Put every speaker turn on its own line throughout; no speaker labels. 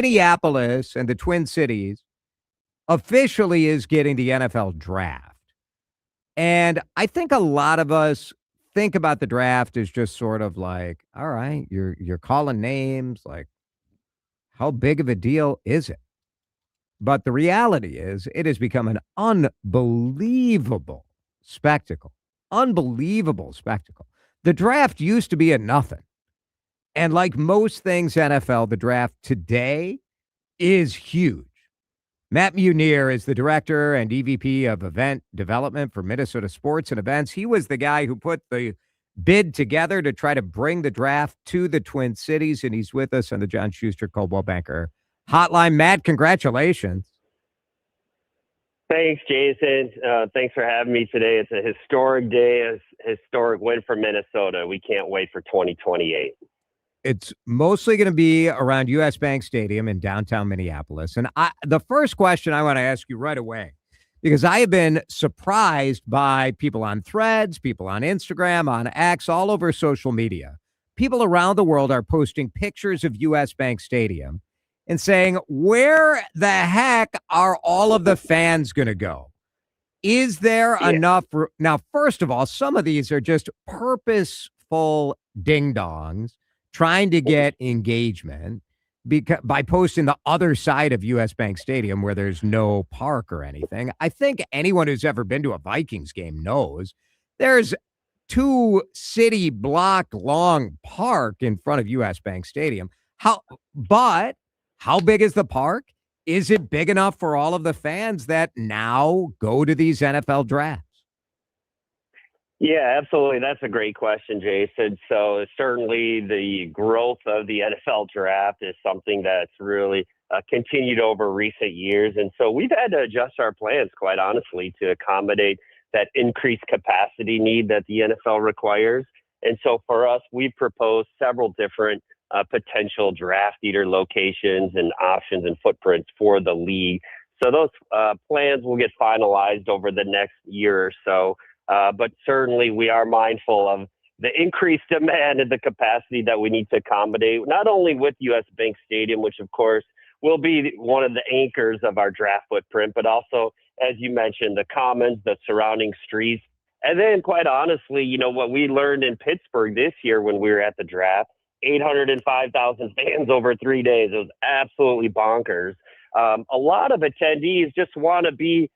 Minneapolis and the Twin Cities officially is getting the NFL draft. And I think a lot of us think about the draft as just sort of like, all right, you're calling names, like how big of a deal is it? But the reality is it has become an unbelievable spectacle. Unbelievable spectacle. The draft used to be a nothing. And like most things NFL, the draft today is huge. Matt Meunier is the director and EVP of event development for Minnesota Sports and Events. He was the guy who put the bid together to try to bring the draft to the Twin Cities, and he's with us on the John Schuster Coldwell Banker Hotline. Matt, congratulations.
Thanks, Jason. Thanks for having me today. It's a historic day, a historic win for Minnesota. We can't wait for 2028.
It's mostly going to be around US Bank Stadium in downtown Minneapolis. And the first question I want to ask you right away, because I have been surprised by people on Threads, people on Instagram, on X, all over social media. People around the world are posting pictures of US Bank Stadium and saying, where the heck are all of the fans going to go? Is there enough? Now, first of all, some of these are just purposeful ding-dongs trying to get engagement by posting the other side of US Bank Stadium where there's no park or anything. I think anyone who's ever been to a Vikings game knows there's 2 city block long park in front of US Bank Stadium. But how big is the park? Is it big enough for all of the fans that now go to these NFL drafts?
Yeah, absolutely. That's a great question, Jason. So certainly the growth of the NFL draft is something that's really continued over recent years. And so we've had to adjust our plans, quite honestly, to accommodate that increased capacity need that the NFL requires. And so for us, we've proposed several different potential draft eater locations and options and footprints for the league. So those plans will get finalized over the next year or so. But certainly we are mindful of the increased demand and the capacity that we need to accommodate, not only with US Bank Stadium, which of course will be one of the anchors of our draft footprint, but also, as you mentioned, the commons, the surrounding streets. And then quite honestly, you know, what we learned in Pittsburgh this year when we were at the draft, 805,000 fans over 3 days. It was absolutely bonkers. A lot of attendees just want to be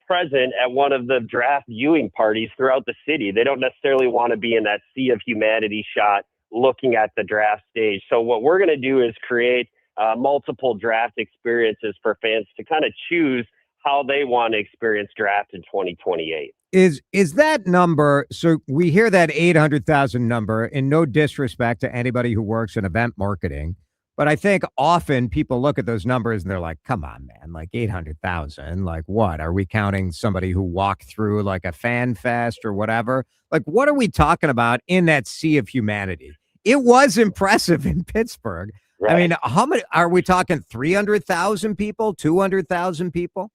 present at one of the draft viewing parties throughout the city. They don't necessarily want to be in that sea of humanity shot looking at the draft stage. So what we're going to do is create multiple draft experiences for fans to kind of choose how they want to experience draft in 2028.
Is that number, so we hear that 800,000 number, in no disrespect to anybody who works in event marketing, but I think often people look at those numbers and they're like, come on, man, like 800,000, like what? Are we counting somebody who walked through like a fan fest or whatever? Like, what are we talking about in that sea of humanity? It was impressive in Pittsburgh. Right. I mean, how many are we talking? 300,000 people, 200,000 people?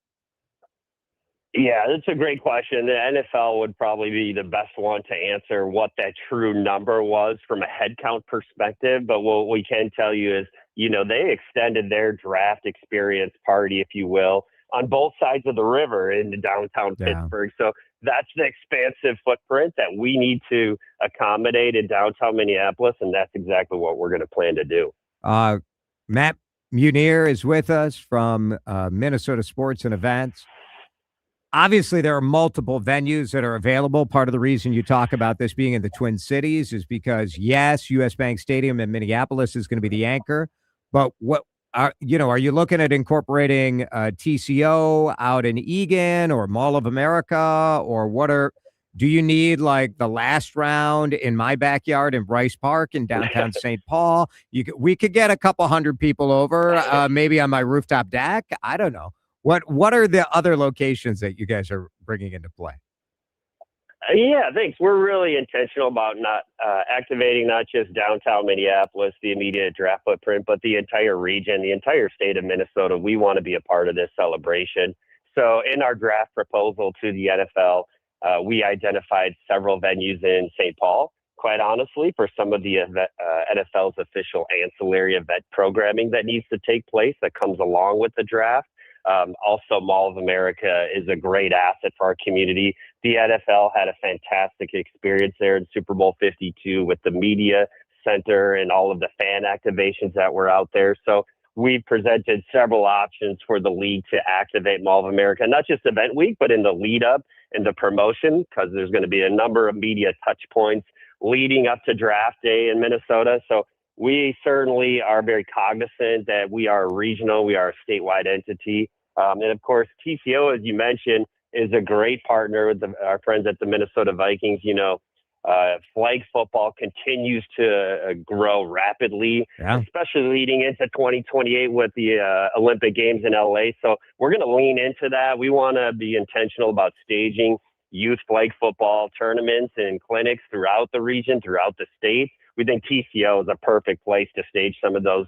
Yeah, that's a great question. The NFL would probably be the best one to answer what that true number was from a headcount perspective. But what we can tell you is, you know, they extended their draft experience party, if you will, on both sides of the river into downtown Pittsburgh. So that's the expansive footprint that we need to accommodate in downtown Minneapolis. And that's exactly what we're going to plan to do.
Matt Meunier is with us from Minnesota Sports and Events. Obviously, there are multiple venues that are available. Part of the reason you talk about this being in the Twin Cities is because, yes, US Bank Stadium in Minneapolis is going to be the anchor. But what are you looking at incorporating TCO out in Eagan or Mall of America, or do you need like the last round in my backyard in Bryce Park in downtown St. Paul? We could get a couple hundred people over, maybe on my rooftop deck. I don't know. What are the other locations that you guys are bringing into play?
Yeah, thanks. We're really intentional about not activating not just downtown Minneapolis, the immediate draft footprint, but the entire region, the entire state of Minnesota. We want to be a part of this celebration. So in our draft proposal to the NFL, we identified several venues in St. Paul, quite honestly, for some of the NFL's official ancillary event programming that needs to take place that comes along with the draft. Also, Mall of America is a great asset for our community. The NFL had a fantastic experience there in Super Bowl 52 with the media center and all of the fan activations that were out there. So we've presented several options for the league to activate Mall of America, not just event week, but in the lead up and the promotion, because there's going to be a number of media touch points leading up to draft day in Minnesota. So we certainly are very cognizant that we are regional, we are a statewide entity. And of course, TCO, as you mentioned, is a great partner with our friends at the Minnesota Vikings. Flag football continues to grow rapidly, especially leading into 2028 with the Olympic Games in LA. So we're going to lean into that. We want to be intentional about staging youth flag football tournaments and clinics throughout the region, throughout the state. We think TCO is a perfect place to stage some of those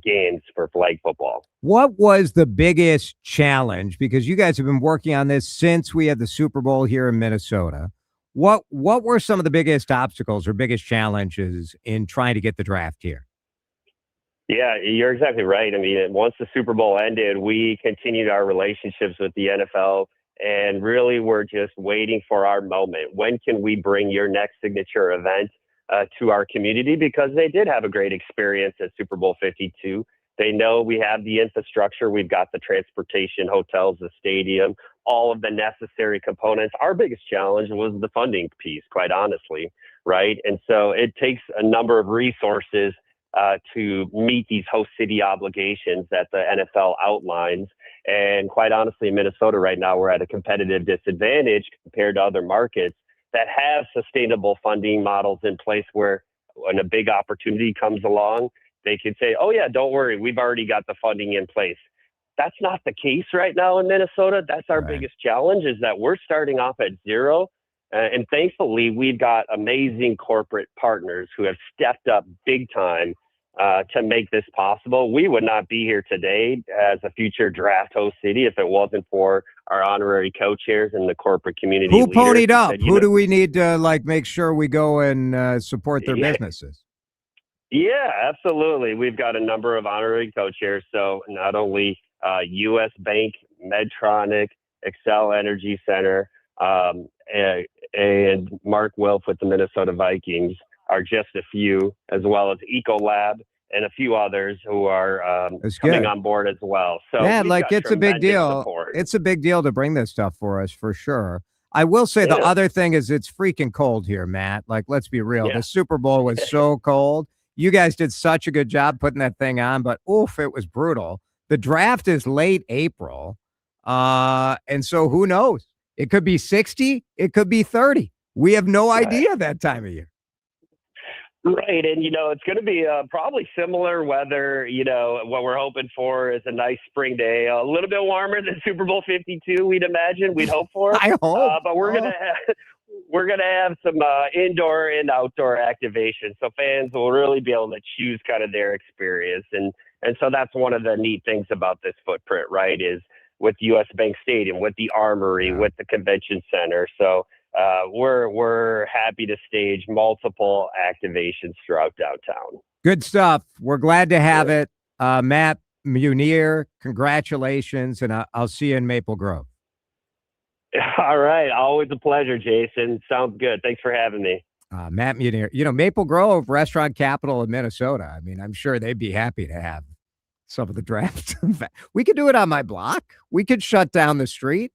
games for flag football.
What was the biggest challenge? Because you guys have been working on this since we had the Super Bowl here in Minnesota. What were some of the biggest obstacles or biggest challenges in trying to get the draft here?
Yeah, you're exactly right. I mean, once the Super Bowl ended, we continued our relationships with the NFL, and really we're just waiting for our moment. When can we bring your next signature event to our community? Because they did have a great experience at Super Bowl 52. They know we have the infrastructure. We've got the transportation, hotels, the stadium, all of the necessary components. Our biggest challenge was the funding piece, quite honestly, right? And so it takes a number of resources to meet these host city obligations that the NFL outlines. And quite honestly, in Minnesota right now, we're at a competitive disadvantage compared to other markets that have sustainable funding models in place where when a big opportunity comes along, they can say, oh yeah, don't worry, we've already got the funding in place. That's not the case right now in Minnesota. That's our biggest challenge, is that we're starting off at zero. And thankfully, we've got amazing corporate partners who have stepped up big time to make this possible. We would not be here today as a future draft host city if it wasn't for our honorary co-chairs and the corporate community
Who
leaders.
ponied up? Who do we need to make sure we go and support their businesses?
Yeah, absolutely. We've got a number of honorary co-chairs. So not only U.S. Bank, Medtronic, Excel Energy Center, and Mark Wilf with the Minnesota Vikings are just a few, as well as Ecolab and a few others who are coming on board as well. So
yeah, it's a big deal.
Support.
It's a big deal to bring this stuff for us, for sure. I will say the other thing is it's freaking cold here, Matt. Let's be real. The Super Bowl was so cold. You guys did such a good job putting that thing on, but oof, it was brutal. The draft is late April. And so who knows? It could be 60. It could be 30. We have no idea that time of year.
Right. And, it's going to be probably similar weather. What we're hoping for is a nice spring day, a little bit warmer than Super Bowl 52, we'd imagine, we'd hope for.
I hope.
But we're going to have some indoor and outdoor activation. So fans will really be able to choose kind of their experience. And so that's one of the neat things about this footprint, right, is with U.S. Bank Stadium, with the Armory, with the Convention Center. So we're happy to stage multiple activations throughout downtown.
Good stuff. We're glad to have it. Matt Meunier, congratulations, and I'll see you in Maple Grove.
All right. Always a pleasure, Jason. Sounds good. Thanks for having me.
Matt Meunier, Maple Grove, restaurant capital of Minnesota. I mean, I'm sure they'd be happy to have some of the draft. We could do it on my block. We could shut down the street.